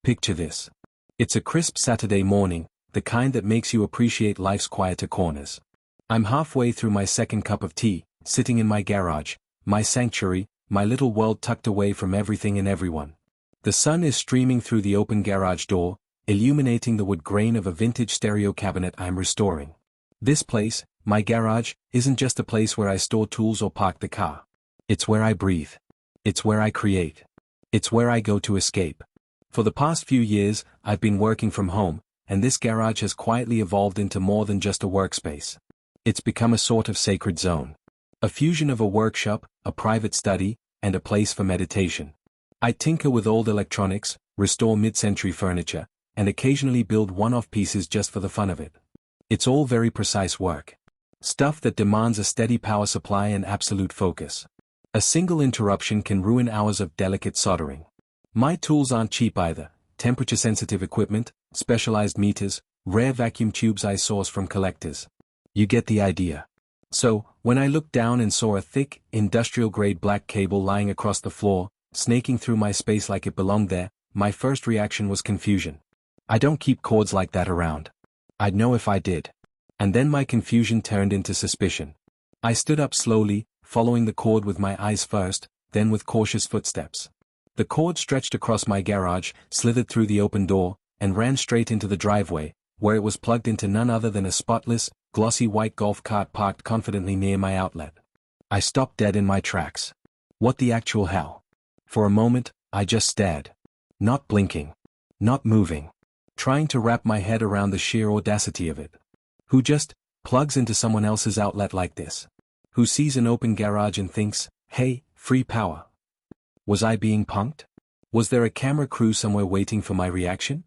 Picture this. It's a crisp Saturday morning, the kind that makes you appreciate life's quieter corners. I'm halfway through my second cup of tea, sitting in my garage, my sanctuary, my little world tucked away from everything and everyone. The sun is streaming through the open garage door, illuminating the wood grain of a vintage stereo cabinet I'm restoring. This place, my garage, isn't just a place where I store tools or park the car. It's where I breathe. It's where I create. It's where I go to escape. For the past few years, I've been working from home, and this garage has quietly evolved into more than just a workspace. It's become a sort of sacred zone. A fusion of a workshop, a private study, and a place for meditation. I tinker with old electronics, restore mid-century furniture, and occasionally build one-off pieces just for the fun of it. It's all very precise work. Stuff that demands a steady power supply and absolute focus. A single interruption can ruin hours of delicate soldering. My tools aren't cheap either. Temperature-sensitive equipment, specialized meters, rare vacuum tubes I source from collectors. You get the idea. So, when I looked down and saw a thick, industrial-grade black cable lying across the floor, snaking through my space like it belonged there, my first reaction was confusion. I don't keep cords like that around. I'd know if I did. And then my confusion turned into suspicion. I stood up slowly, following the cord with my eyes first, then with cautious footsteps. The cord stretched across my garage, slithered through the open door, and ran straight into the driveway, where it was plugged into none other than a spotless, glossy white golf cart parked confidently near my outlet. I stopped dead in my tracks. What the actual hell? For a moment, I just stared. Not blinking. Not moving. Trying to wrap my head around the sheer audacity of it. Who just plugs into someone else's outlet like this? Who sees an open garage and thinks, hey, free power? Was I being punked? Was there a camera crew somewhere waiting for my reaction?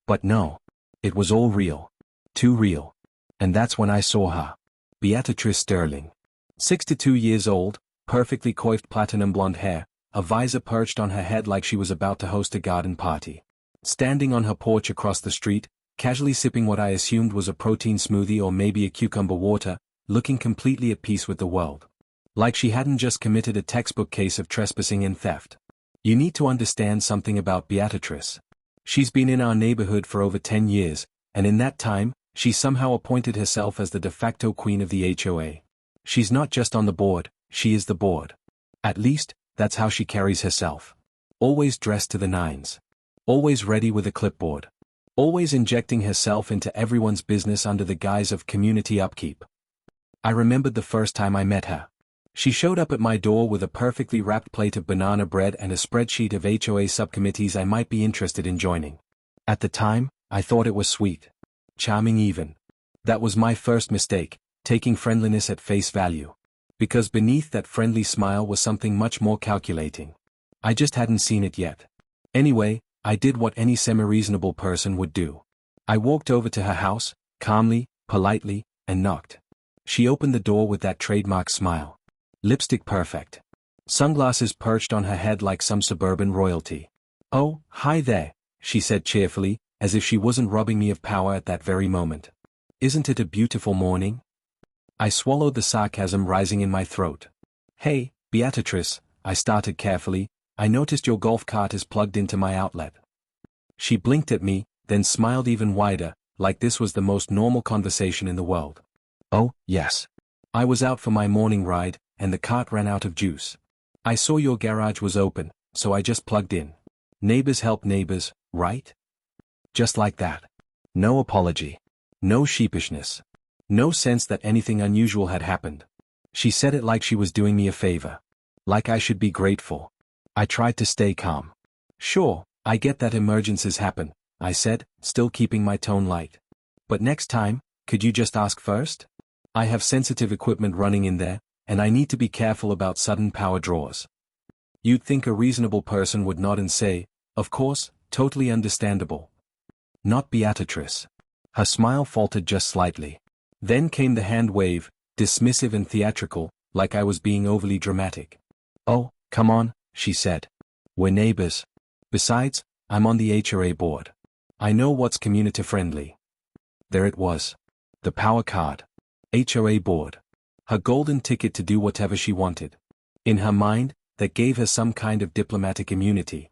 But no. It was all real. Too real. And that's when I saw her. Beatrice Sterling. 62 years old, perfectly coiffed platinum blonde hair, a visor perched on her head like she was about to host a garden party. Standing on her porch across the street, casually sipping what I assumed was a protein smoothie or maybe a cucumber water, looking completely at peace with the world. Like she hadn't just committed a textbook case of trespassing and theft. You need to understand something about Beatrice. She's been in our neighborhood for over 10 years, and in that time, she somehow appointed herself as the de facto queen of the HOA. She's not just on the board, she is the board. At least, that's how she carries herself. Always dressed to the nines. Always ready with a clipboard. Always injecting herself into everyone's business under the guise of community upkeep. I remembered the first time I met her. She showed up at my door with a perfectly wrapped plate of banana bread and a spreadsheet of HOA subcommittees I might be interested in joining. At the time, I thought it was sweet. Charming even. That was my first mistake, taking friendliness at face value. Because beneath that friendly smile was something much more calculating. I just hadn't seen it yet. Anyway, I did what any semi-reasonable person would do. I walked over to her house, calmly, politely, and knocked. She opened the door with that trademark smile. Lipstick perfect. Sunglasses perched on her head like some suburban royalty. "Oh, hi there," she said cheerfully, as if she wasn't robbing me of power at that very moment. "Isn't it a beautiful morning?" I swallowed the sarcasm rising in my throat. "Hey, Beatrice," I started carefully, "I noticed your golf cart is plugged into my outlet." She blinked at me, then smiled even wider, like this was the most normal conversation in the world. "Oh, yes. I was out for my morning ride, and the cart ran out of juice. I saw your garage was open, so I just plugged in. Neighbors help neighbors, right?" Just like that. No apology. No sheepishness. No sense that anything unusual had happened. She said it like she was doing me a favor. Like I should be grateful. I tried to stay calm. "Sure, I get that emergencies happen," I said, still keeping my tone light. "But next time, could you just ask first? I have sensitive equipment running in there, and I need to be careful about sudden power draws." You'd think a reasonable person would nod and say, "Of course, totally understandable." Not Beatrice. Her smile faltered just slightly. Then came the hand wave, dismissive and theatrical, like I was being overly dramatic. "Oh, come on," she said. "We're neighbors. Besides, I'm on the HOA board. I know what's community-friendly." There it was. The power card. HOA board. Her golden ticket to do whatever she wanted. In her mind, that gave her some kind of diplomatic immunity.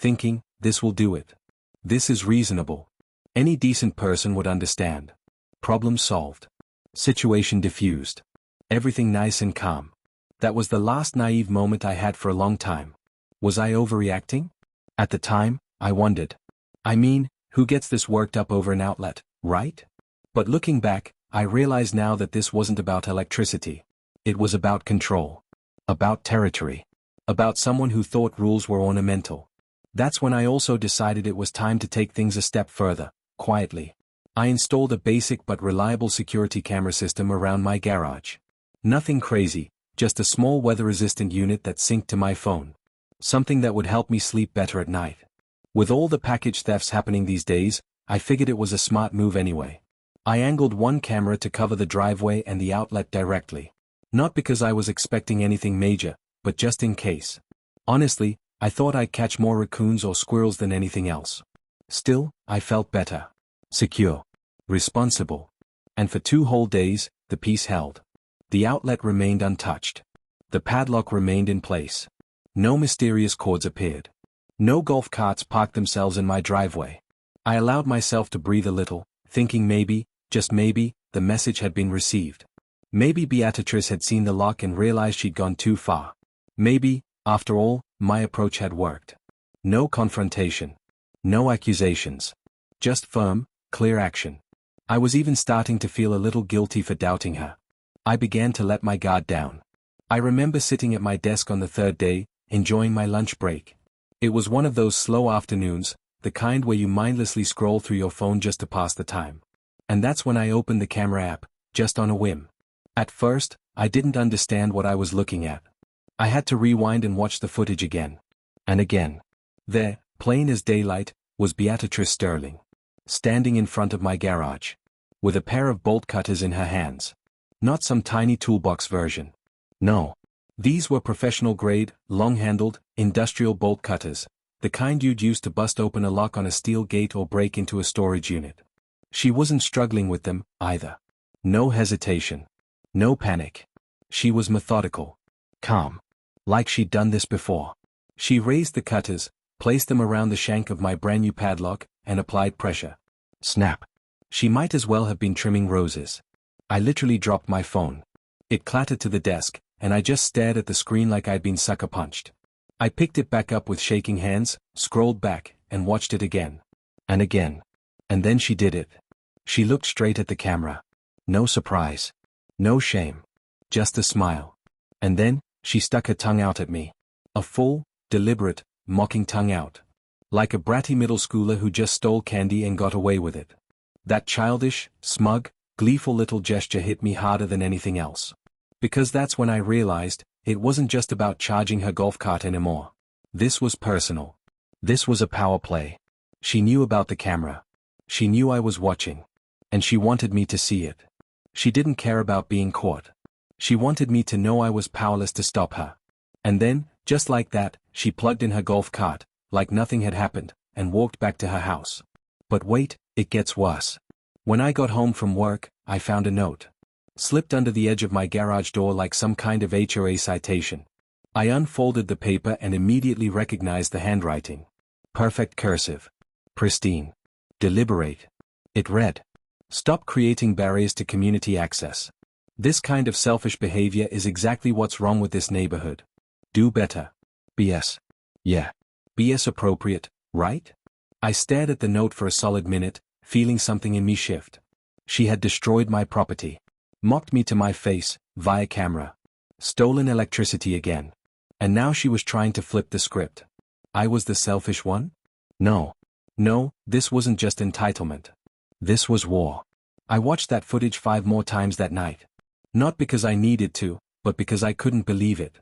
thinking, this will do it. This is reasonable. Any decent person would understand. Problem solved. Situation diffused. Everything nice and calm. That was the last naive moment I had for a long time. Was I overreacting? At the time, I wondered. I mean, who gets this worked up over an outlet, right? But looking back, I realize now that this wasn't about electricity. It was about control. About territory. About someone who thought rules were ornamental. That's when I also decided it was time to take things a step further, quietly. I installed a basic but reliable security camera system around my garage. Nothing crazy, just a small weather-resistant unit that synced to my phone. Something that would help me sleep better at night. With all the package thefts happening these days, I figured it was a smart move anyway. I angled one camera to cover the driveway and the outlet directly. Not because I was expecting anything major, but just in case. Honestly, I thought I'd catch more raccoons or squirrels than anything else. Still, I felt better. Secure. Responsible. And for 2 whole days, the peace held. The outlet remained untouched. The padlock remained in place. No mysterious cords appeared. No golf carts parked themselves in my driveway. I allowed myself to breathe a little, thinking maybe, just maybe, the message had been received. Maybe Beatrice had seen the lock and realized she'd gone too far. Maybe, after all, my approach had worked. No confrontation. No accusations. Just firm, clear action. I was even starting to feel a little guilty for doubting her. I began to let my guard down. I remember sitting at my desk on the 3rd day, enjoying my lunch break. It was one of those slow afternoons, the kind where you mindlessly scroll through your phone just to pass the time. And that's when I opened the camera app, just on a whim. At first, I didn't understand what I was looking at. I had to rewind and watch the footage again. And again. There, plain as daylight, was Beatrice Sterling. Standing in front of my garage. With a pair of bolt cutters in her hands. Not some tiny toolbox version. No. These were professional-grade, long-handled, industrial bolt cutters, the kind you'd use to bust open a lock on a steel gate or break into a storage unit. She wasn't struggling with them, either. No hesitation. No panic. She was methodical. Calm. Like she'd done this before. She raised the cutters, placed them around the shank of my brand new padlock, and applied pressure. Snap. She might as well have been trimming roses. I literally dropped my phone. It clattered to the desk, and I just stared at the screen like I'd been sucker punched. I picked it back up with shaking hands, scrolled back, and watched it again. And again. And then she did it. She looked straight at the camera. No surprise. No shame. Just a smile. And then, she stuck her tongue out at me. A full, deliberate, mocking tongue out. Like a bratty middle schooler who just stole candy and got away with it. That childish, smug, gleeful little gesture hit me harder than anything else. Because that's when I realized, it wasn't just about charging her golf cart anymore. This was personal. This was a power play. She knew about the camera. She knew I was watching. And she wanted me to see it. She didn't care about being caught. She wanted me to know I was powerless to stop her. And then, just like that, she plugged in her golf cart, like nothing had happened, and walked back to her house. But wait, it gets worse. When I got home from work, I found a note. Slipped under the edge of my garage door like some kind of HOA citation. I unfolded the paper and immediately recognized the handwriting. Perfect cursive. Pristine. Deliberate. It read. Stop creating barriers to community access. This kind of selfish behavior is exactly what's wrong with this neighborhood. Do better. BS. Yeah. BS appropriate, right? I stared at the note for a solid minute, feeling something in me shift. She had destroyed my property. Mocked me to my face, via camera. Stolen electricity again. And now she was trying to flip the script. I was the selfish one? No. No, this wasn't just entitlement. This was war. I watched that footage 5 more times that night. Not because I needed to, but because I couldn't believe it.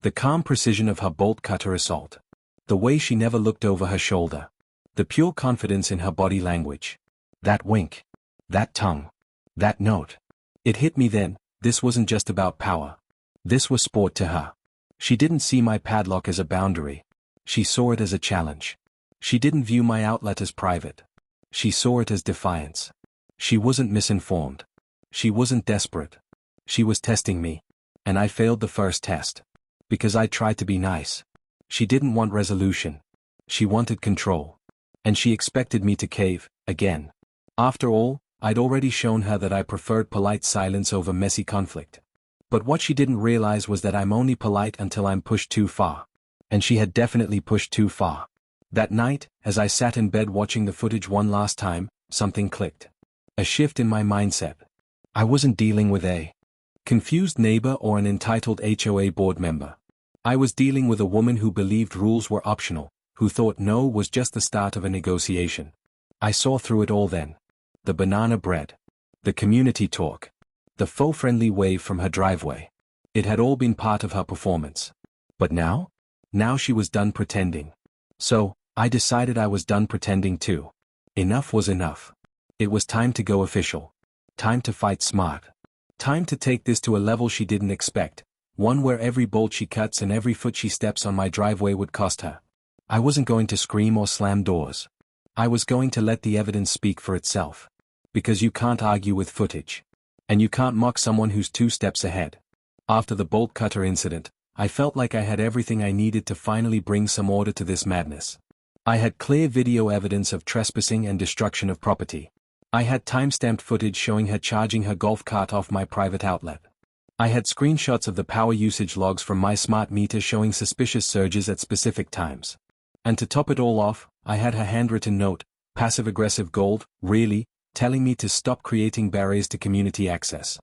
The calm precision of her bolt cutter assault. The way she never looked over her shoulder. The pure confidence in her body language. That wink. That tongue. That note. It hit me then, this wasn't just about power. This was sport to her. She didn't see my padlock as a boundary. She saw it as a challenge. She didn't view my outlet as private. She saw it as defiance. She wasn't misinformed. She wasn't desperate. She was testing me. And I failed the first test. Because I tried to be nice. She didn't want resolution. She wanted control. And she expected me to cave, again. After all, I'd already shown her that I preferred polite silence over messy conflict. But what she didn't realize was that I'm only polite until I'm pushed too far. And she had definitely pushed too far. That night, as I sat in bed watching the footage one last time, something clicked. A shift in my mindset. I wasn't dealing with a confused neighbor or an entitled HOA board member. I was dealing with a woman who believed rules were optional, who thought no was just the start of a negotiation. I saw through it all then. The banana bread. The community talk. The faux friendly wave from her driveway. It had all been part of her performance. But now? Now she was done pretending. So, I decided I was done pretending too. Enough was enough. It was time to go official. Time to fight smart. Time to take this to a level she didn't expect, one where every bolt she cuts and every foot she steps on my driveway would cost her. I wasn't going to scream or slam doors. I was going to let the evidence speak for itself. Because you can't argue with footage. And you can't mock someone who's 2 steps ahead. After the bolt cutter incident, I felt like I had everything I needed to finally bring some order to this madness. I had clear video evidence of trespassing and destruction of property. I had time-stamped footage showing her charging her golf cart off my private outlet. I had screenshots of the power usage logs from my smart meter showing suspicious surges at specific times. And to top it all off, I had her handwritten note, passive-aggressive gold, really, telling me to stop creating barriers to community access.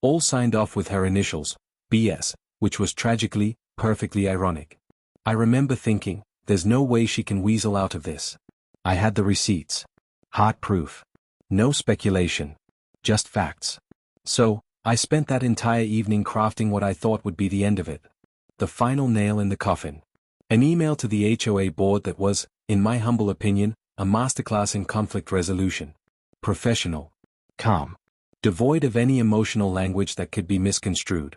All signed off with her initials, BS, which was tragically, perfectly ironic. I remember thinking, there's no way she can weasel out of this. I had the receipts. Hard proof. No speculation. Just facts. So, I spent that entire evening crafting what I thought would be the end of it. The final nail in the coffin. An email to the HOA board that was, in my humble opinion, a masterclass in conflict resolution. Professional. Calm. Devoid of any emotional language that could be misconstrued.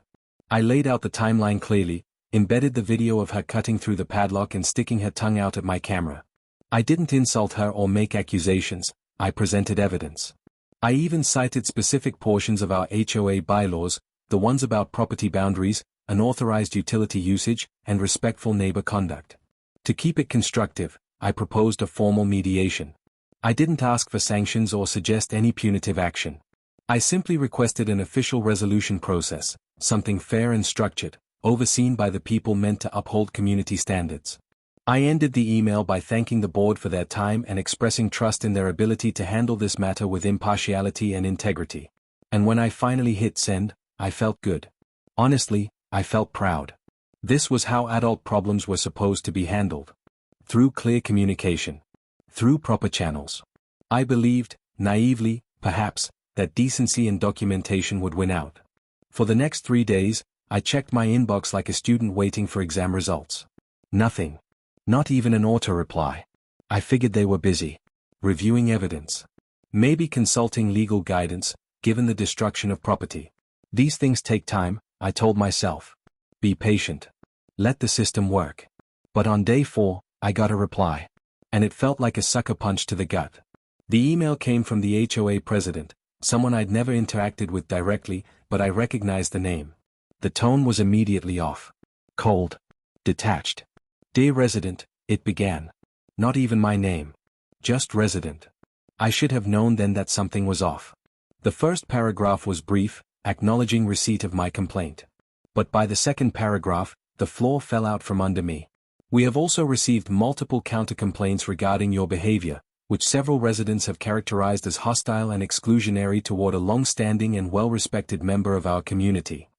I laid out the timeline clearly, embedded the video of her cutting through the padlock and sticking her tongue out at my camera. I didn't insult her or make accusations, I presented evidence. I even cited specific portions of our HOA bylaws, the ones about property boundaries, unauthorized utility usage, and respectful neighbor conduct. To keep it constructive, I proposed a formal mediation. I didn't ask for sanctions or suggest any punitive action. I simply requested an official resolution process, something fair and structured, overseen by the people meant to uphold community standards. I ended the email by thanking the board for their time and expressing trust in their ability to handle this matter with impartiality and integrity. And when I finally hit send, I felt good. Honestly, I felt proud. This was how adult problems were supposed to be handled. Through clear communication. Through proper channels. I believed, naively, perhaps, that decency and documentation would win out. For the next 3 days, I checked my inbox like a student waiting for exam results. Nothing. Not even an auto-reply. I figured they were busy. Reviewing evidence. Maybe consulting legal guidance, given the destruction of property. These things take time, I told myself. Be patient. Let the system work. But on day 4, I got a reply. And it felt like a sucker punch to the gut. The email came from the HOA president, someone I'd never interacted with directly, but I recognized the name. The tone was immediately off. Cold. Detached. Dear resident, it began. Not even my name. Just resident. I should have known then that something was off. The first paragraph was brief, acknowledging receipt of my complaint. But by the second paragraph, the floor fell out from under me. We have also received multiple counter-complaints regarding your behavior, which several residents have characterized as hostile and exclusionary toward a long-standing and well-respected member of our community.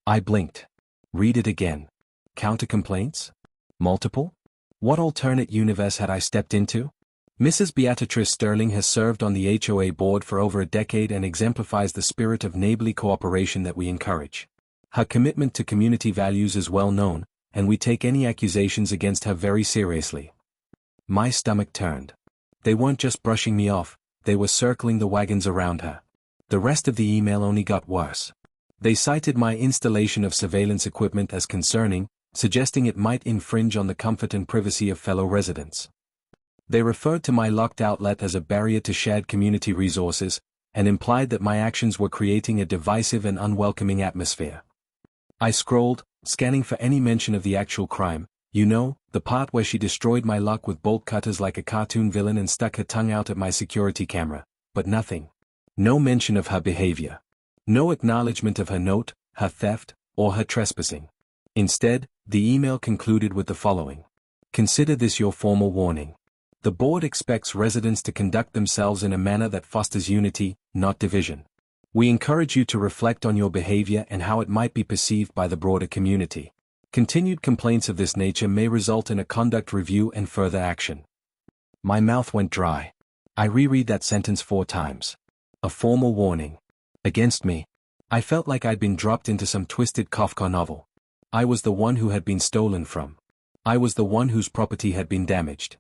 I blinked. Read it again. Counter-complaints? Multiple? What alternate universe had I stepped into? Mrs. Beatrice Sterling has served on the HOA board for over a decade and exemplifies the spirit of neighborly cooperation that we encourage. Her commitment to community values is well known, and we take any accusations against her very seriously. My stomach turned. They weren't just brushing me off, they were circling the wagons around her. The rest of the email only got worse. They cited my installation of surveillance equipment as concerning, suggesting it might infringe on the comfort and privacy of fellow residents. They referred to my locked outlet as a barrier to shared community resources, and implied that my actions were creating a divisive and unwelcoming atmosphere. I scrolled, scanning for any mention of the actual crime, You know, the part where she destroyed my luck with bolt cutters like a cartoon villain and stuck her tongue out at my security camera, but nothing. No mention of her behavior. No acknowledgement of her note, her theft, or her trespassing. Instead, the email concluded with the following. Consider this your formal warning. The board expects residents to conduct themselves in a manner that fosters unity, not division. We encourage you to reflect on your behavior and how it might be perceived by the broader community. Continued complaints of this nature may result in a conduct review and further action. My mouth went dry. I reread that sentence 4 times. A formal warning. Against me. I felt like I'd been dropped into some twisted Kafka novel. I was the one who had been stolen from. I was the one whose property had been damaged.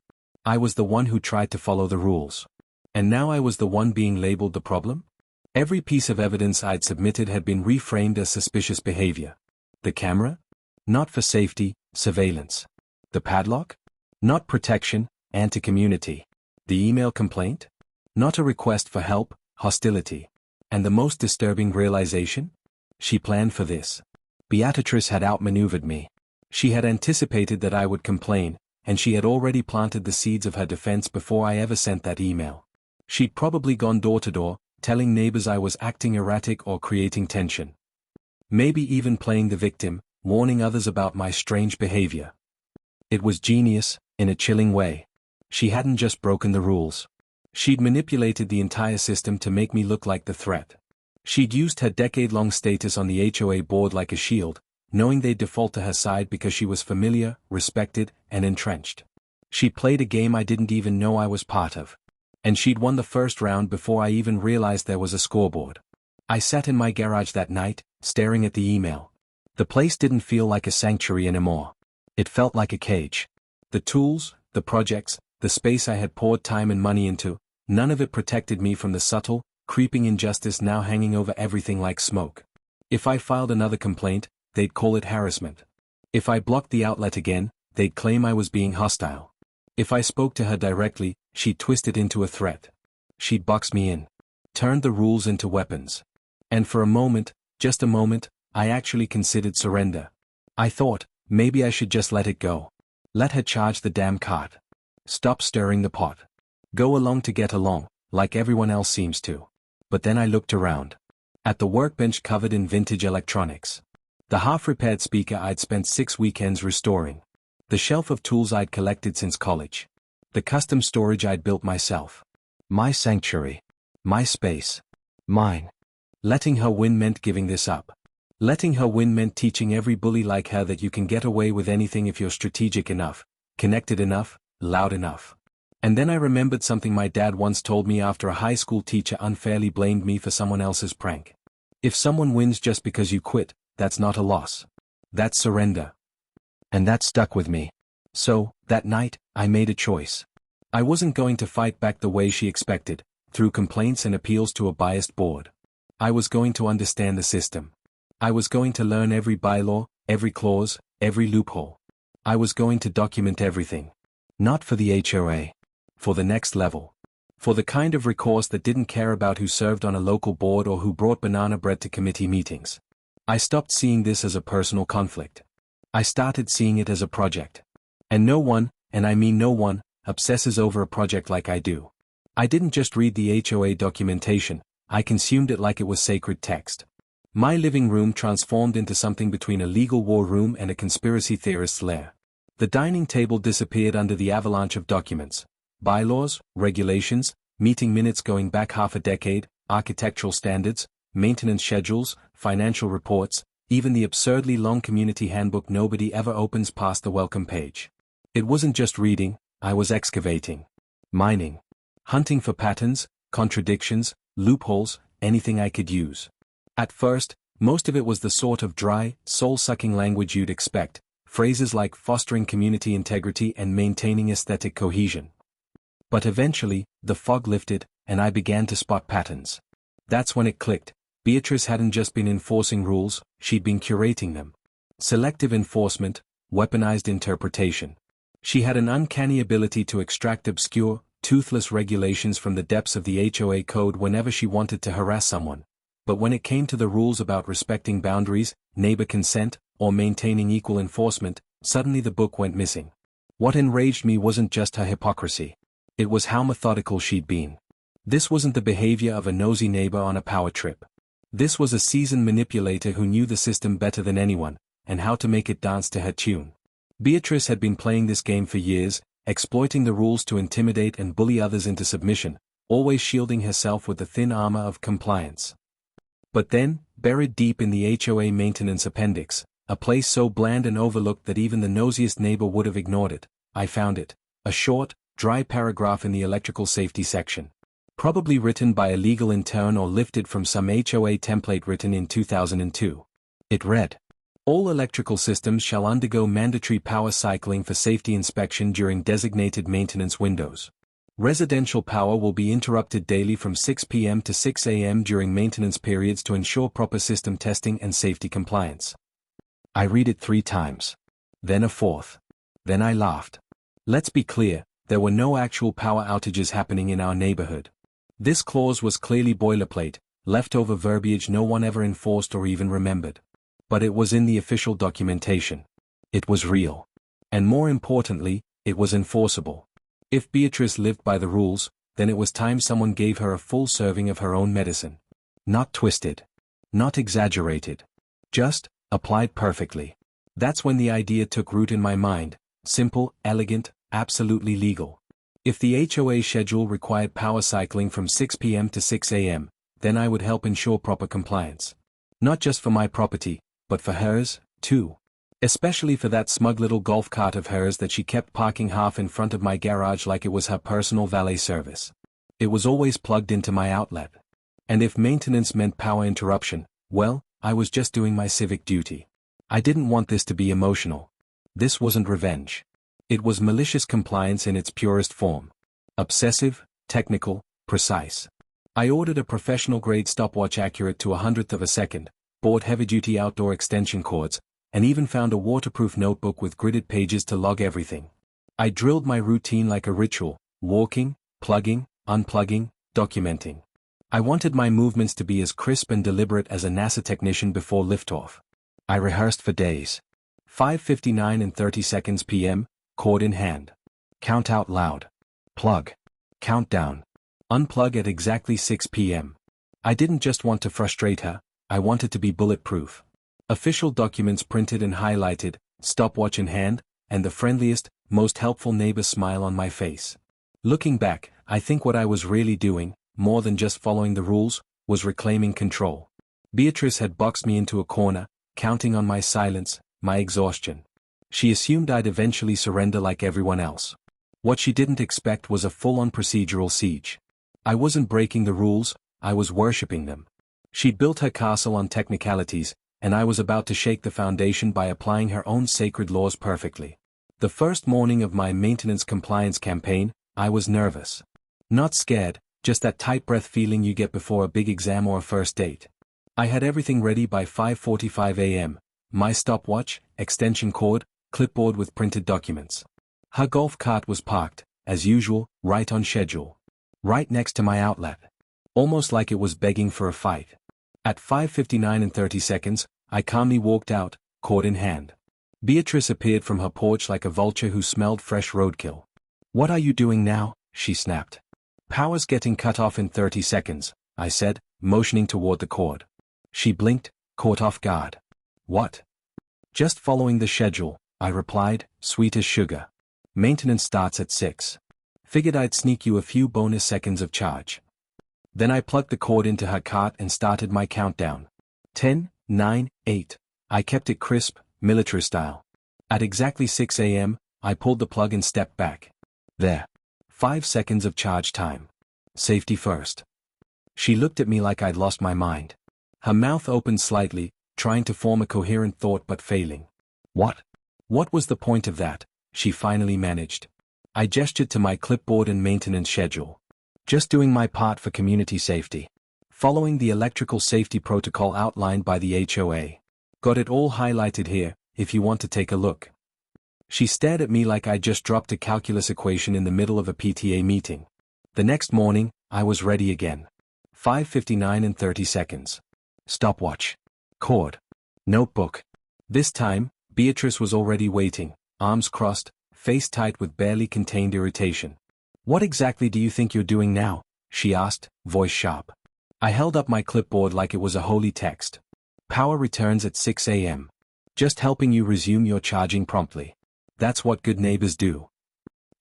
I was the one who tried to follow the rules. And now I was the one being labeled the problem? Every piece of evidence I'd submitted had been reframed as suspicious behavior. The camera? Not for safety, surveillance. The padlock? Not protection, anti-community. The email complaint? Not a request for help, hostility. And the most disturbing realization? She planned for this. Beatrice had outmaneuvered me. She had anticipated that I would complain, and she had already planted the seeds of her defense before I ever sent that email. She'd probably gone door to door, telling neighbors I was acting erratic or creating tension. Maybe even playing the victim, warning others about my strange behavior. It was genius, in a chilling way. She hadn't just broken the rules. She'd manipulated the entire system to make me look like the threat. She'd used her decade-long status on the HOA board like a shield, knowing they'd default to her side because she was familiar, respected, and entrenched. She played a game I didn't even know I was part of. And she'd won the first round before I even realized there was a scoreboard. I sat in my garage that night, staring at the email. The place didn't feel like a sanctuary anymore. It felt like a cage. The tools, the projects, the space I had poured time and money into, none of it protected me from the subtle, creeping injustice now hanging over everything like smoke. If I filed another complaint, they'd call it harassment. If I blocked the outlet again, they'd claim I was being hostile. If I spoke to her directly, she'd twist it into a threat. She'd box me in. Turned the rules into weapons. And for a moment, just a moment, I actually considered surrender. I thought, maybe I should just let it go. Let her charge the damn cart. Stop stirring the pot. Go along to get along, like everyone else seems to. But then I looked around. At the workbench covered in vintage electronics. The half-repaired speaker I'd spent 6 weekends restoring. The shelf of tools I'd collected since college. The custom storage I'd built myself. My sanctuary. My space. Mine. Letting her win meant giving this up. Letting her win meant teaching every bully like her that you can get away with anything if you're strategic enough, connected enough, loud enough. And then I remembered something my dad once told me after a high school teacher unfairly blamed me for someone else's prank. If someone wins just because you quit, that's not a loss. That's surrender. And that stuck with me. So, that night, I made a choice. I wasn't going to fight back the way she expected, through complaints and appeals to a biased board. I was going to understand the system. I was going to learn every bylaw, every clause, every loophole. I was going to document everything. Not for the HOA. For the next level. For the kind of recourse that didn't care about who served on a local board or who brought banana bread to committee meetings. I stopped seeing this as a personal conflict. I started seeing it as a project. And no one, and I mean no one, obsesses over a project like I do. I didn't just read the HOA documentation, I consumed it like it was sacred text. My living room transformed into something between a legal war room and a conspiracy theorist's lair. The dining table disappeared under the avalanche of documents. Bylaws, regulations, meeting minutes going back half a decade, architectural standards, maintenance schedules, financial reports, even the absurdly long community handbook nobody ever opens past the welcome page. It wasn't just reading, I was excavating. Mining. Hunting for patterns, contradictions, loopholes, anything I could use. At first, most of it was the sort of dry, soul-sucking language you'd expect, phrases like fostering community integrity and maintaining aesthetic cohesion. But eventually, the fog lifted, and I began to spot patterns. That's when it clicked. Beatrice hadn't just been enforcing rules, she'd been curating them. Selective enforcement, weaponized interpretation. She had an uncanny ability to extract obscure, toothless regulations from the depths of the HOA code whenever she wanted to harass someone. But when it came to the rules about respecting boundaries, neighbor consent, or maintaining equal enforcement, Suddenly the book went missing. What enraged me wasn't just her hypocrisy. It was how methodical she'd been. This wasn't the behavior of a nosy neighbor on a power trip. This was a seasoned manipulator who knew the system better than anyone, and how to make it dance to her tune. Beatrice had been playing this game for years, exploiting the rules to intimidate and bully others into submission, always shielding herself with the thin armor of compliance. But then, buried deep in the HOA maintenance appendix, a place so bland and overlooked that even the nosiest neighbor would have ignored it, I found it, a short, dry paragraph in the electrical safety section. Probably written by a legal intern or lifted from some HOA template written in 2002. It read, "All electrical systems shall undergo mandatory power cycling for safety inspection during designated maintenance windows. Residential power will be interrupted daily from 6 p.m. to 6 a.m. during maintenance periods to ensure proper system testing and safety compliance." I read it 3 times. Then a 4th. Then I laughed. Let's be clear, there were no actual power outages happening in our neighborhood. This clause was clearly boilerplate, leftover verbiage no one ever enforced or even remembered. But it was in the official documentation. It was real. And more importantly, it was enforceable. If Beatrice lived by the rules, then it was time someone gave her a full serving of her own medicine. Not twisted. Not exaggerated. Just, applied perfectly. That's when the idea took root in my mind. Simple, elegant, absolutely legal. If the HOA schedule required power cycling from 6 p.m. to 6 a.m., then I would help ensure proper compliance. Not just for my property, but for hers, too. Especially for that smug little golf cart of hers that she kept parking half in front of my garage like it was her personal valet service. It was always plugged into my outlet. And if maintenance meant power interruption, well, I was just doing my civic duty. I didn't want this to be emotional. This wasn't revenge. It was malicious compliance in its purest form. Obsessive, technical, precise. I ordered a professional-grade stopwatch accurate to 100th of a second, bought heavy-duty outdoor extension cords, and even found a waterproof notebook with gridded pages to log everything. I drilled my routine like a ritual, walking, plugging, unplugging, documenting. I wanted my movements to be as crisp and deliberate as a NASA technician before liftoff. I rehearsed for days. 5:59 and 30 seconds p.m., cord in hand. Count out loud. Plug. Countdown. Unplug at exactly 6 p.m. I didn't just want to frustrate her, I wanted to be bulletproof. Official documents printed and highlighted, stopwatch in hand, and the friendliest, most helpful neighbor smile on my face. Looking back, I think what I was really doing, more than just following the rules, was reclaiming control. Beatrice had boxed me into a corner, counting on my silence, my exhaustion. She assumed I'd eventually surrender like everyone else. What she didn't expect was a full-on procedural siege. I wasn't breaking the rules, I was worshipping them. She'd built her castle on technicalities, and I was about to shake the foundation by applying her own sacred laws perfectly. The first morning of my maintenance compliance campaign, I was nervous. Not scared, just that tight breath feeling you get before a big exam or a first date. I had everything ready by 5:45 a.m., my stopwatch, extension cord, clipboard with printed documents. Her golf cart was parked, as usual, right on schedule. Right next to my outlet. Almost like it was begging for a fight. At 5:59 and 30 seconds, I calmly walked out, cord in hand. Beatrice appeared from her porch like a vulture who smelled fresh roadkill. "What are you doing now?" she snapped. "Power's getting cut off in 30 seconds, I said, motioning toward the cord. She blinked, caught off guard. "What?" "Just following the schedule," I replied, sweet as sugar. "Maintenance starts at 6. Figured I'd sneak you a few bonus seconds of charge." Then I plugged the cord into her cart and started my countdown. 10, 9, 8. I kept it crisp, military style. At exactly 6 a.m., I pulled the plug and stepped back. There. 5 seconds of charge time. Safety first. She looked at me like I'd lost my mind. Her mouth opened slightly, trying to form a coherent thought but failing. "What? What was the point of that?" she finally managed. I gestured to my clipboard and maintenance schedule. "Just doing my part for community safety. Following the electrical safety protocol outlined by the HOA. Got it all highlighted here, if you want to take a look." She stared at me like I'd just dropped a calculus equation in the middle of a PTA meeting. The next morning, I was ready again. 5:59 and 30 seconds. Stopwatch. Cord. Notebook. This time, Beatrice was already waiting, arms crossed, face tight with barely contained irritation. "What exactly do you think you're doing now?" she asked, voice sharp. I held up my clipboard like it was a holy text. "Power returns at 6 a.m. Just helping you resume your charging promptly. That's what good neighbors do."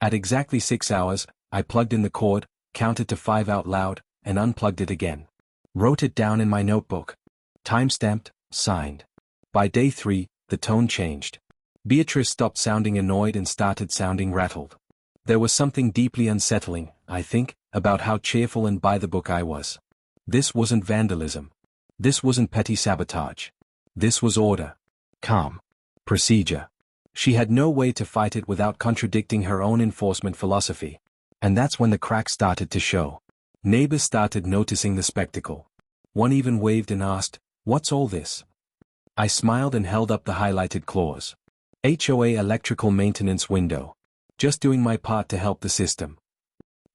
At exactly 6 hours, I plugged in the cord, counted to 5 out loud, and unplugged it again. Wrote it down in my notebook. Timestamped, signed. By day 3, the tone changed. Beatrice stopped sounding annoyed and started sounding rattled. There was something deeply unsettling, I think, about how cheerful and by the book I was. This wasn't vandalism. This wasn't petty sabotage. This was order. Calm. Procedure. She had no way to fight it without contradicting her own enforcement philosophy. And that's when the cracks started to show. Neighbors started noticing the spectacle. One even waved and asked, "What's all this?" I smiled and held up the highlighted clause. HOA electrical maintenance window. Just doing my part to help the system.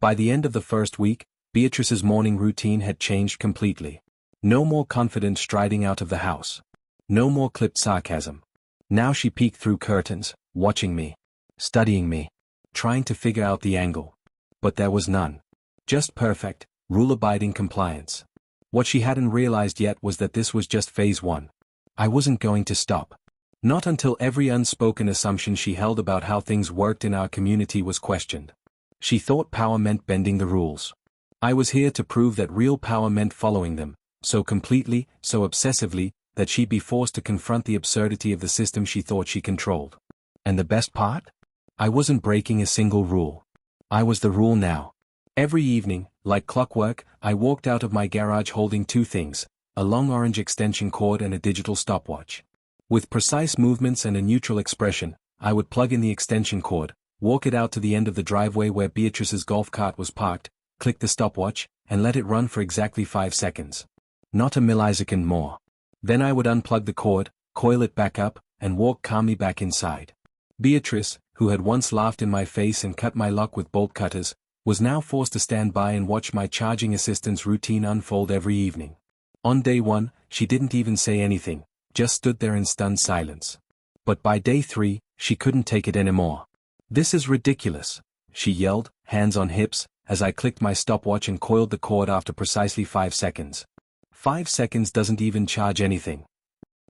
By the end of the first week, Beatrice's morning routine had changed completely. No more confident striding out of the house. No more clipped sarcasm. Now she peeked through curtains, watching me. Studying me. Trying to figure out the angle. But there was none. Just perfect, rule-abiding compliance. What she hadn't realized yet was that this was just phase 1. I wasn't going to stop. Not until every unspoken assumption she held about how things worked in our community was questioned. She thought power meant bending the rules. I was here to prove that real power meant following them, so completely, so obsessively, that she'd be forced to confront the absurdity of the system she thought she controlled. And the best part? I wasn't breaking a single rule. I was the rule now. Every evening, like clockwork, I walked out of my garage holding 2 things, a long orange extension cord and a digital stopwatch. With precise movements and a neutral expression, I would plug in the extension cord, walk it out to the end of the driveway where Beatrice's golf cart was parked, click the stopwatch, and let it run for exactly 5 seconds. Not a millisecond more. Then I would unplug the cord, coil it back up, and walk calmly back inside. Beatrice, who had once laughed in my face and cut my lock with bolt cutters, was now forced to stand by and watch my charging assistant's routine unfold every evening. On day 1, she didn't even say anything, just stood there in stunned silence. But by day 3, she couldn't take it anymore. "This is ridiculous," she yelled, hands on hips, as I clicked my stopwatch and coiled the cord after precisely 5 seconds. 5 seconds doesn't even charge anything.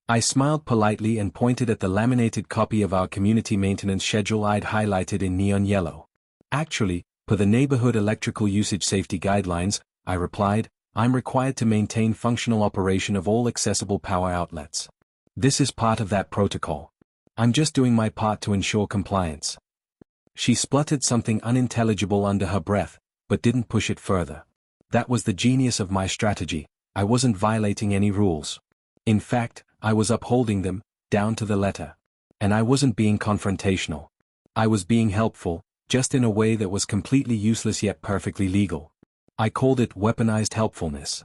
I smiled politely and pointed at the laminated copy of our community maintenance schedule I'd highlighted in neon yellow. "Actually, per the neighborhood electrical usage safety guidelines," I replied, "I'm required to maintain functional operation of all accessible power outlets. This is part of that protocol. I'm just doing my part to ensure compliance." She spluttered something unintelligible under her breath, but didn't push it further. That was the genius of my strategy. I wasn't violating any rules. In fact, I was upholding them, down to the letter. And I wasn't being confrontational. I was being helpful, just in a way that was completely useless yet perfectly legal. I called it weaponized helpfulness.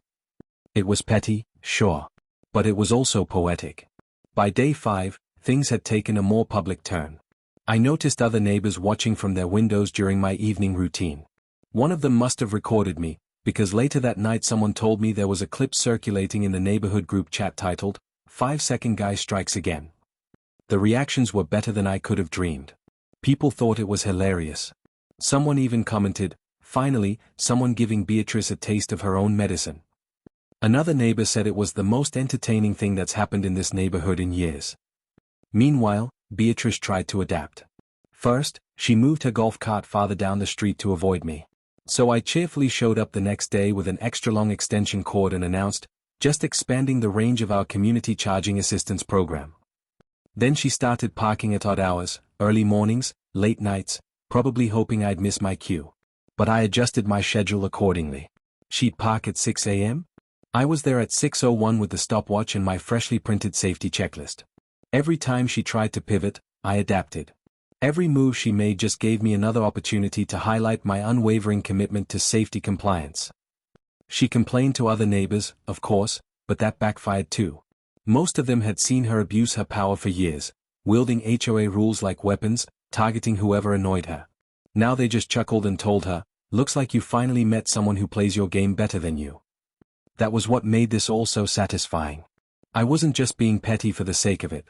It was petty, sure. But it was also poetic. By day 5, things had taken a more public turn. I noticed other neighbors watching from their windows during my evening routine. One of them must have recorded me, because later that night someone told me there was a clip circulating in the neighborhood group chat titled, "5-second guy strikes again." The reactions were better than I could have dreamed. People thought it was hilarious. Someone even commented, "Finally, someone giving Beatrice a taste of her own medicine." Another neighbor said it was the most entertaining thing that's happened in this neighborhood in years. Meanwhile, Beatrice tried to adapt. First, she moved her golf cart farther down the street to avoid me. So I cheerfully showed up the next day with an extra-long extension cord and announced, "Just expanding the range of our community charging assistance program." Then she started parking at odd hours, early mornings, late nights, probably hoping I'd miss my cue. But I adjusted my schedule accordingly. She'd park at 6 a.m.? I was there at 6:01 with the stopwatch and my freshly printed safety checklist. Every time she tried to pivot, I adapted. Every move she made just gave me another opportunity to highlight my unwavering commitment to safety compliance. She complained to other neighbors, of course, but that backfired too. Most of them had seen her abuse her power for years, wielding HOA rules like weapons, targeting whoever annoyed her. Now they just chuckled and told her, "Looks like you finally met someone who plays your game better than you." That was what made this all so satisfying. I wasn't just being petty for the sake of it.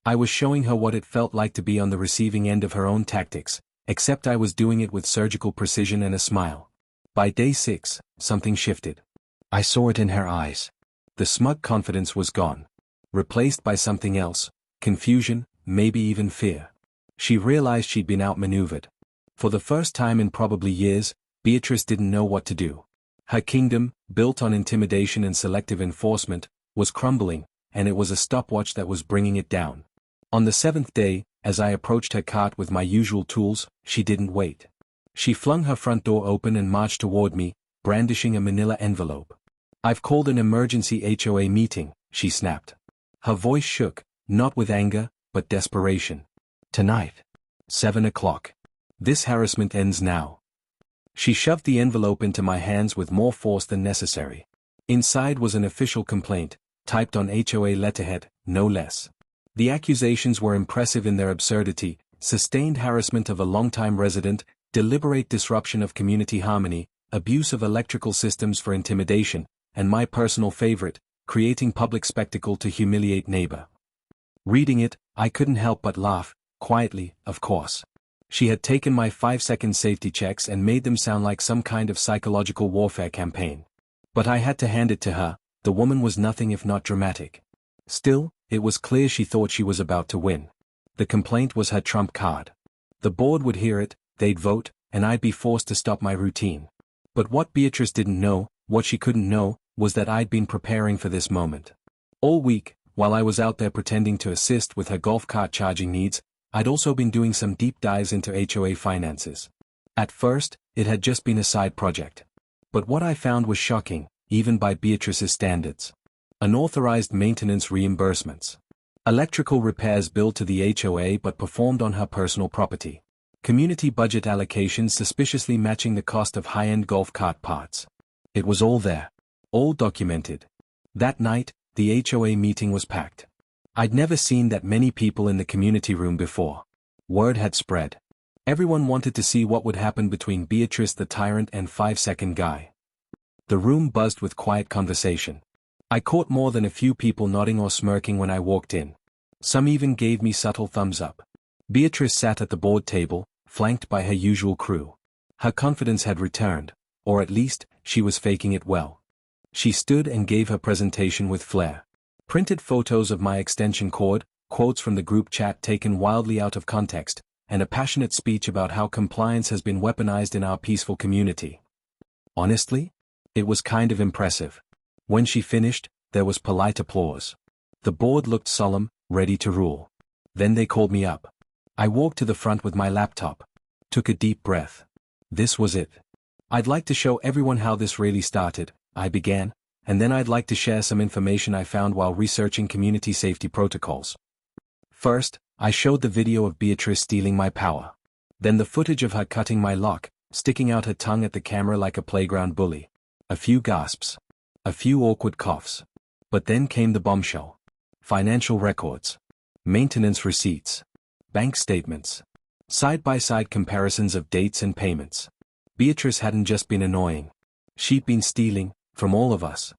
I was showing her what it felt like to be on the receiving end of her own tactics, except I was doing it with surgical precision and a smile. By day 6, something shifted. I saw it in her eyes. The smug confidence was gone. Replaced by something else, confusion, maybe even fear. She realized she'd been outmaneuvered. For the first time in probably years, Beatrice didn't know what to do. Her kingdom, built on intimidation and selective enforcement, was crumbling, and it was a stopwatch that was bringing it down. On the 7th day, as I approached her cart with my usual tools, she didn't wait. She flung her front door open and marched toward me, brandishing a manila envelope. "I've called an emergency HOA meeting," she snapped. Her voice shook, not with anger, but desperation. "Tonight. 7 o'clock. This harassment ends now." She shoved the envelope into my hands with more force than necessary. Inside was an official complaint, typed on HOA letterhead, no less. The accusations were impressive in their absurdity: sustained harassment of a longtime resident, deliberate disruption of community harmony, abuse of electrical systems for intimidation, and my personal favorite, creating public spectacle to humiliate neighbor. Reading it, I couldn't help but laugh, quietly, of course. She had taken my 5-second safety checks and made them sound like some kind of psychological warfare campaign. But I had to hand it to her, the woman was nothing if not dramatic. Still, it was clear she thought she was about to win. The complaint was her trump card. The board would hear it, they'd vote, and I'd be forced to stop my routine. But what Beatrice didn't know, what she couldn't know, was that I'd been preparing for this moment. All week, while I was out there pretending to assist with her golf cart charging needs, I'd also been doing some deep dives into HOA finances. At first, it had just been a side project. But what I found was shocking, even by Beatrice's standards. Unauthorized maintenance reimbursements. Electrical repairs billed to the HOA but performed on her personal property. Community budget allocations suspiciously matching the cost of high-end golf cart parts. It was all there. All documented. That night, the HOA meeting was packed. I'd never seen that many people in the community room before. Word had spread. Everyone wanted to see what would happen between Beatrice the tyrant and 5-second guy. The room buzzed with quiet conversation. I caught more than a few people nodding or smirking when I walked in. Some even gave me subtle thumbs up. Beatrice sat at the board table, flanked by her usual crew. Her confidence had returned, or at least, she was faking it well. She stood and gave her presentation with flair. Printed photos of my extension cord, quotes from the group chat taken wildly out of context, and a passionate speech about how compliance has been weaponized in our peaceful community. Honestly, it was kind of impressive. When she finished, there was polite applause. The board looked solemn, ready to rule. Then they called me up. I walked to the front with my laptop. Took a deep breath. This was it. "I'd like to show everyone how this really started," I began, "and then I'd like to share some information I found while researching community safety protocols." First, I showed the video of Beatrice stealing my power. Then the footage of her cutting my lock, sticking out her tongue at the camera like a playground bully. A few gasps. A few awkward coughs. But then came the bombshell. Financial records. Maintenance receipts. Bank statements. Side-by-side comparisons of dates and payments. Beatrice hadn't just been annoying. She'd been stealing, from all of us.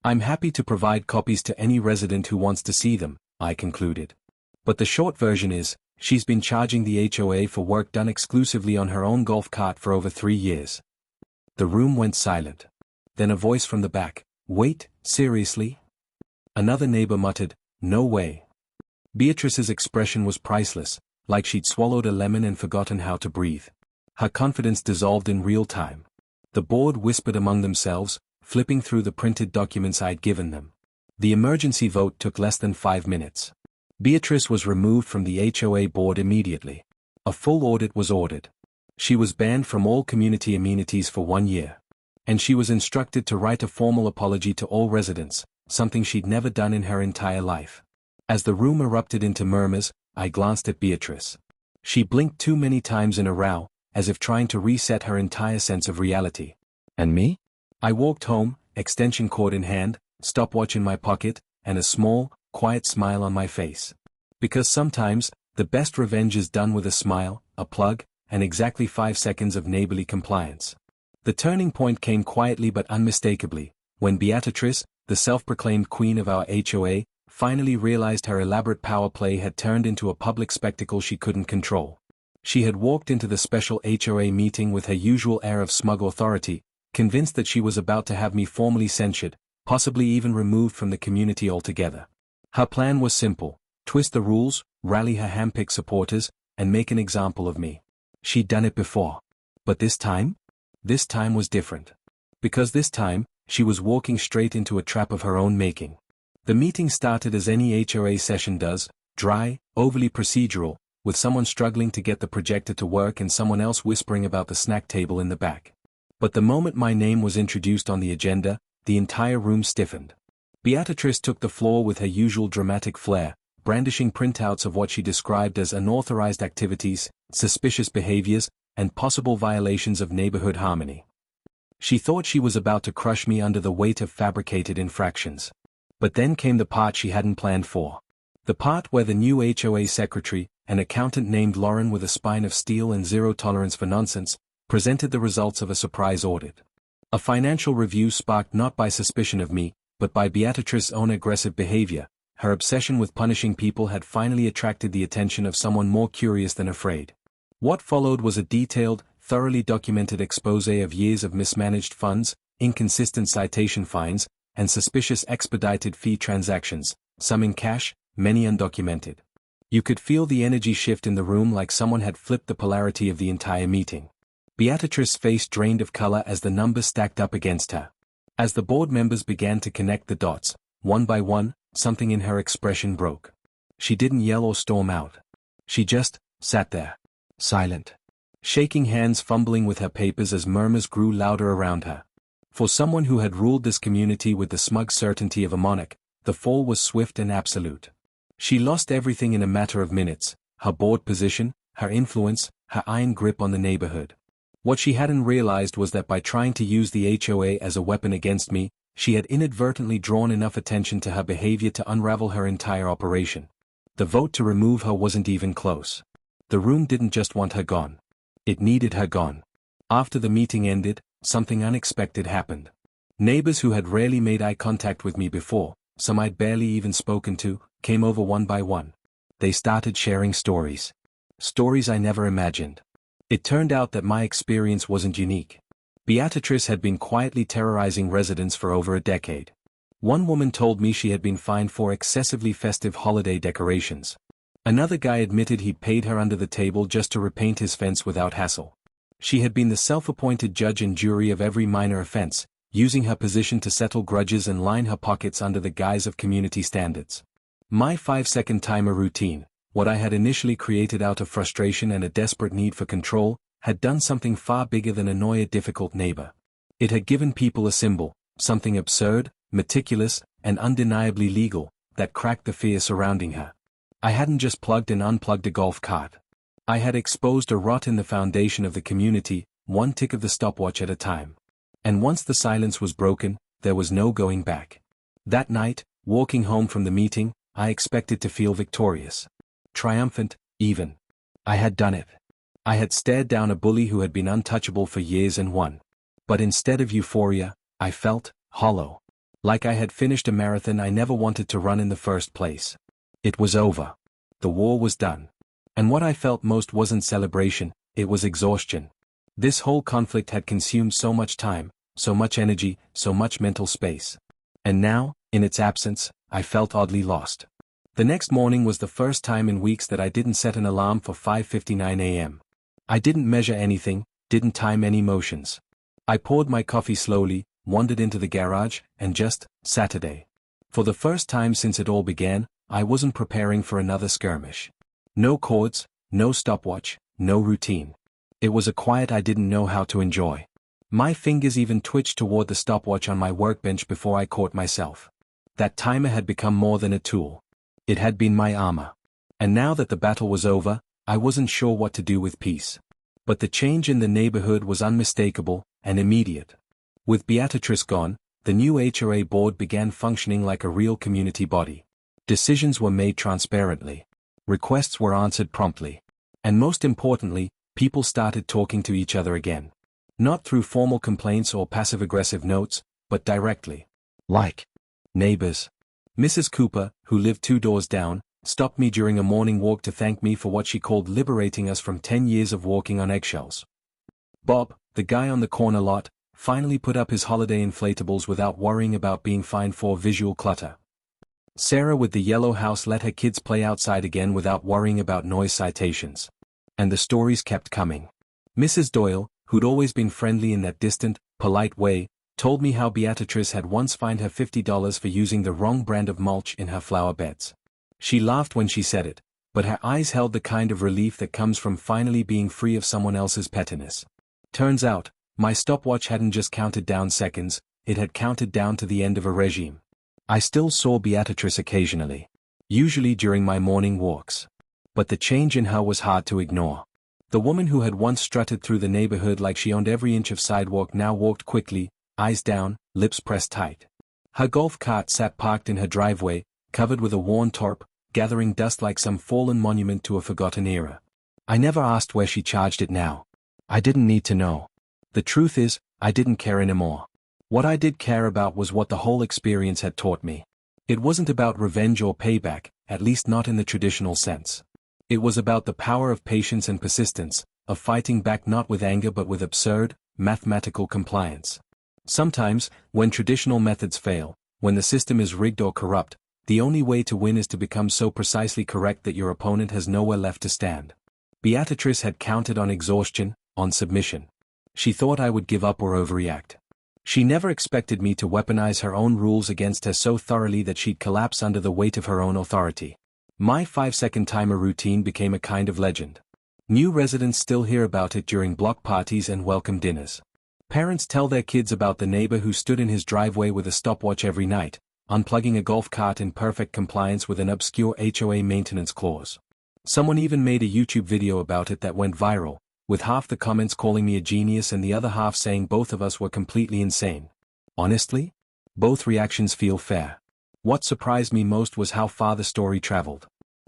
"I'm happy to provide copies to any resident who wants to see them," I concluded. But the short version is, she's been charging the HOA for work done exclusively on her own golf cart for over 3 years. The room went silent. Then a voice from the back, "Wait, seriously?" Another neighbor muttered, "No way." Beatrice's expression was priceless, like she'd swallowed a lemon and forgotten how to breathe. Her confidence dissolved in real time. The board whispered among themselves, flipping through the printed documents I'd given them. The emergency vote took less than 5 minutes. Beatrice was removed from the HOA board immediately. A full audit was ordered. She was banned from all community amenities for 1 year. And she was instructed to write a formal apology to all residents, something she'd never done in her entire life. As the room erupted into murmurs, I glanced at Beatrice. She blinked too many times in a row, as if trying to reset her entire sense of reality. And me? I walked home, extension cord in hand, stopwatch in my pocket, and a small, quiet smile on my face. Because sometimes, the best revenge is done with a smile, a plug, and exactly 5 seconds of neighborly compliance. The turning point came quietly but unmistakably, when Beatrice, the self-proclaimed queen of our HOA, finally realized her elaborate power play had turned into a public spectacle she couldn't control. She had walked into the special HOA meeting with her usual air of smug authority, convinced that she was about to have me formally censured, possibly even removed from the community altogether. Her plan was simple: twist the rules, rally her handpicked supporters, and make an example of me. She'd done it before. But this time? This time was different. Because this time, she was walking straight into a trap of her own making. The meeting started as any HOA session does, dry, overly procedural, with someone struggling to get the projector to work and someone else whispering about the snack table in the back. But the moment my name was introduced on the agenda, the entire room stiffened. Beatrice took the floor with her usual dramatic flair, brandishing printouts of what she described as unauthorized activities, suspicious behaviors, and possible violations of neighborhood harmony. She thought she was about to crush me under the weight of fabricated infractions. But then came the part she hadn't planned for. The part where the new HOA secretary, an accountant named Lauren with a spine of steel and zero tolerance for nonsense, presented the results of a surprise audit. A financial review sparked not by suspicion of me, but by Beatrice's own aggressive behavior. Her obsession with punishing people had finally attracted the attention of someone more curious than afraid. What followed was a detailed, thoroughly documented exposé of years of mismanaged funds, inconsistent citation fines, and suspicious expedited fee transactions, some in cash, many undocumented. You could feel the energy shift in the room like someone had flipped the polarity of the entire meeting. Beatrice's face drained of color as the numbers stacked up against her. As the board members began to connect the dots, one by one, something in her expression broke. She didn't yell or storm out. She just sat there, silent, shaking hands, fumbling with her papers as murmurs grew louder around her. For someone who had ruled this community with the smug certainty of a monarch, the fall was swift and absolute. She lost everything in a matter of minutes: her board position, her influence, her iron grip on the neighborhood. What she hadn't realized was that by trying to use the HOA as a weapon against me, she had inadvertently drawn enough attention to her behavior to unravel her entire operation. The vote to remove her wasn't even close. The room didn't just want her gone. It needed her gone. After the meeting ended, something unexpected happened. Neighbors who had rarely made eye contact with me before, some I'd barely even spoken to, came over one by one. They started sharing stories. Stories I never imagined. It turned out that my experience wasn't unique. Beatrice had been quietly terrorizing residents for over a decade. One woman told me she had been fined for excessively festive holiday decorations. Another guy admitted he'd paid her under the table just to repaint his fence without hassle. She had been the self-appointed judge and jury of every minor offense, using her position to settle grudges and line her pockets under the guise of community standards. My 5-second timer routine, what I had initially created out of frustration and a desperate need for control, had done something far bigger than annoy a difficult neighbor. It had given people a symbol, something absurd, meticulous, and undeniably legal, that cracked the fear surrounding her. I hadn't just plugged and unplugged a golf cart. I had exposed a rot in the foundation of the community, one tick of the stopwatch at a time. And once the silence was broken, there was no going back. That night, walking home from the meeting, I expected to feel victorious. Triumphant, even. I had done it. I had stared down a bully who had been untouchable for years and won. But instead of euphoria, I felt hollow. Like I had finished a marathon I never wanted to run in the first place. It was over. The war was done. And what I felt most wasn't celebration, it was exhaustion. This whole conflict had consumed so much time, so much energy, so much mental space. And now, in its absence, I felt oddly lost. The next morning was the first time in weeks that I didn't set an alarm for 5:59 a.m. I didn't measure anything, didn't time any motions. I poured my coffee slowly, wandered into the garage, and just Saturday. For the first time since it all began, I wasn't preparing for another skirmish. No chords, no stopwatch, no routine. It was a quiet I didn't know how to enjoy. My fingers even twitched toward the stopwatch on my workbench before I caught myself. That timer had become more than a tool. It had been my armor. And now that the battle was over, I wasn't sure what to do with peace. But the change in the neighborhood was unmistakable and immediate. With Beatrice gone, the new HOA board began functioning like a real community body. Decisions were made transparently. Requests were answered promptly. And most importantly, people started talking to each other again. Not through formal complaints or passive-aggressive notes, but directly. Like neighbors. Mrs. Cooper, who lived 2 doors down, stopped me during a morning walk to thank me for what she called liberating us from 10 years of walking on eggshells. Bob, the guy on the corner lot, finally put up his holiday inflatables without worrying about being fined for visual clutter. Sarah with the yellow house let her kids play outside again without worrying about noise citations. And the stories kept coming. Mrs. Doyle, who'd always been friendly in that distant, polite way, told me how Beatrice had once fined her $50 for using the wrong brand of mulch in her flower beds. She laughed when she said it, but her eyes held the kind of relief that comes from finally being free of someone else's pettiness. Turns out, my stopwatch hadn't just counted down seconds, it had counted down to the end of a regime. I still saw Beatrice occasionally, usually during my morning walks. But the change in her was hard to ignore. The woman who had once strutted through the neighborhood like she owned every inch of sidewalk now walked quickly, eyes down, lips pressed tight. Her golf cart sat parked in her driveway, covered with a worn tarp, gathering dust like some fallen monument to a forgotten era. I never asked where she charged it now. I didn't need to know. The truth is, I didn't care anymore. What I did care about was what the whole experience had taught me. It wasn't about revenge or payback, at least not in the traditional sense. It was about the power of patience and persistence, of fighting back not with anger but with absurd, mathematical compliance. Sometimes, when traditional methods fail, when the system is rigged or corrupt, the only way to win is to become so precisely correct that your opponent has nowhere left to stand. Beatrice had counted on exhaustion, on submission. She thought I would give up or overreact. She never expected me to weaponize her own rules against her so thoroughly that she'd collapse under the weight of her own authority. My 5-second timer routine became a kind of legend. New residents still hear about it during block parties and welcome dinners. Parents tell their kids about the neighbor who stood in his driveway with a stopwatch every night, unplugging a golf cart in perfect compliance with an obscure HOA maintenance clause. Someone even made a YouTube video about it that went viral, with half the comments calling me a genius and the other half saying both of us were completely insane. Honestly? Both reactions feel fair. What surprised me most was how far the story traveled.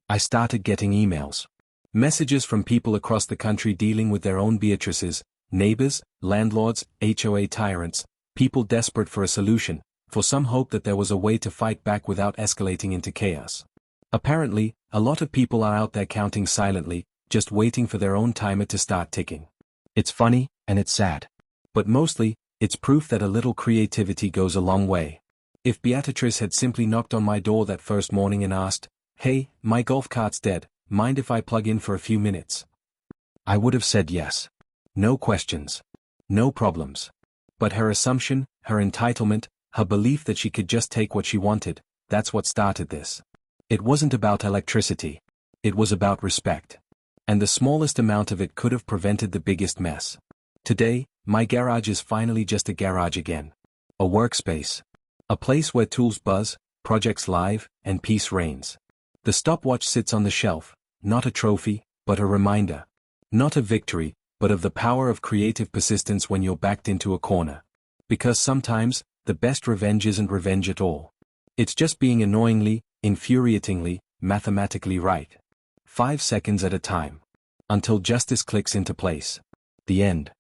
I started getting emails. Messages from people across the country dealing with their own Beatrices, neighbors, landlords, HOA tyrants, people desperate for a solution, for some hope that there was a way to fight back without escalating into chaos. Apparently, a lot of people are out there counting silently, just waiting for their own timer to start ticking. It's funny, and it's sad. But mostly, it's proof that a little creativity goes a long way. If Beatrice had simply knocked on my door that first morning and asked, "Hey, my golf cart's dead, mind if I plug in for a few minutes?" I would have said yes. No questions. No problems. But her assumption, her entitlement, her belief that she could just take what she wanted, that's what started this. It wasn't about electricity. It was about respect. And the smallest amount of it could have prevented the biggest mess. Today, my garage is finally just a garage again. A workspace. A place where tools buzz, projects live, and peace reigns. The stopwatch sits on the shelf, not a trophy, but a reminder. Not of victory, but of the power of creative persistence when you're backed into a corner. Because sometimes, the best revenge isn't revenge at all. It's just being annoyingly, infuriatingly, mathematically right. 5 seconds at a time. Until justice clicks into place. The end.